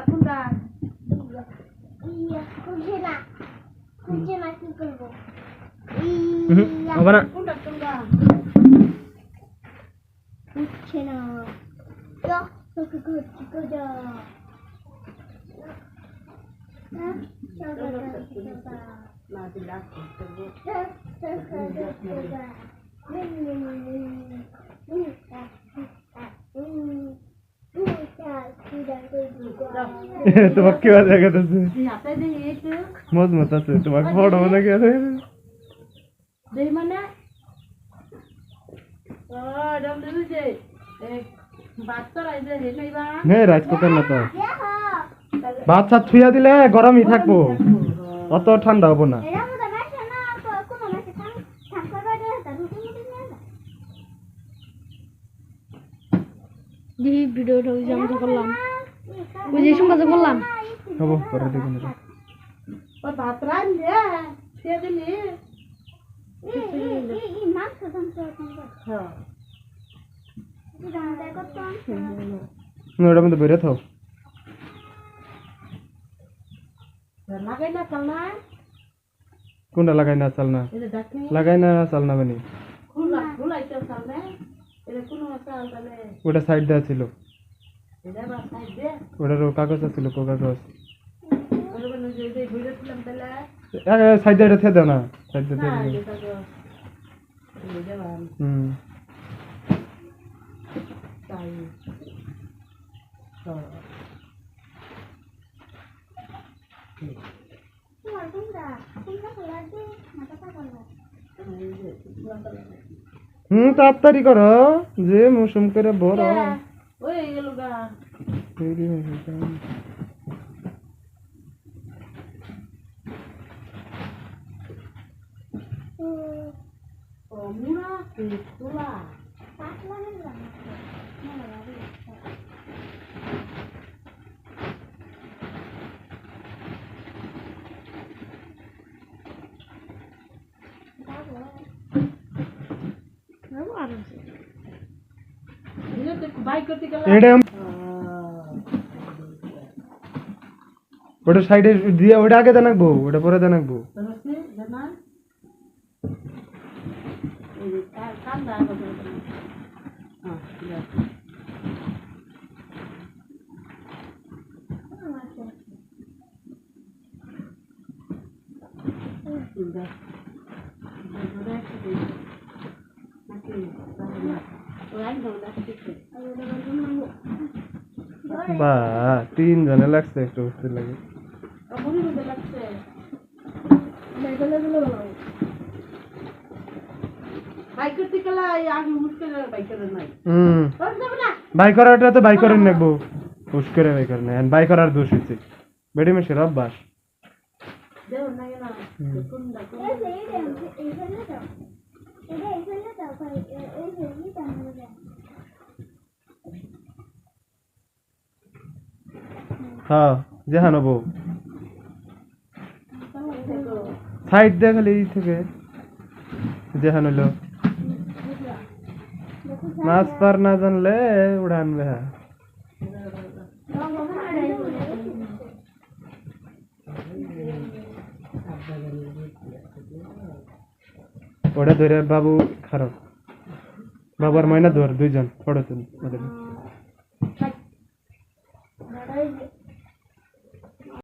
কোনটা ইয়া খুঁজে না কি করব হবে না কোনটা উঠছে না তোকে করছি যা না দিলা তোমাকে কি বাজে গেছে হাতে দিয়ে একটু মজমত আছে তোমাকে ফটো মনে কি আছে দেই মানে ও ডম দিছে এক বাচ্চা রাইছে হে নাইবা নে রাইস কুকার না তো ভাত সাত ছুঁয়া দিলে গরমই থাকবো অত ঠান্ডা হবো না এই ভিডিওটা ওই জামা করলাম ওই যে সঙ্গে করলাম হবো পরে দেখুন ও ভাত রাইলে সে দিলি এই মাছ তো হ্যাঁ ওটার মধ্যে বেরো থাও লাগাই না চালনা কোনটা লাগাই না চাল না এটা ডাকি লাগাই না চাল না মানে খুলাইতে চালনা এটা কোন চাল তাহলে ওটা সাইড দেওয়া ছিল এটা বা সাইড দে ওটার কাগজ ছিল কাগজ ওরে বলে যে এই ভিডিও ছিলাম তাহলে সাইড দিয়ে এটা দাও না সাইড দিয়ে না দিয়ে এটা তো এই দেবান তাই তো তাড়াতাড়ি করো যে মৌসুম করে বড় ওই গেল গা ও মুনা কুলা ওটা সাইডে দিয়ে ওটা আগে জানাকবো ওটা পরে জানাকবো বা 3 জনে লাগছে একটু উঠতে লাগে বাই করাটা তো বাই করেন নাকবো পুশ করে বাই করেন এন্ড বাই করার দোষ হইছে বেডি মেশে অভ্যাস হ্যাঁ যেহানো বউ সাইড দিয়ে খালি এই থেকে যেহান হইলো মাছ পার না জানলে উড়ানবে হ্যাঁ ওটা ধরে বাবু খারাপ বাবার মাইনা ধর দুইজন ফটো তুল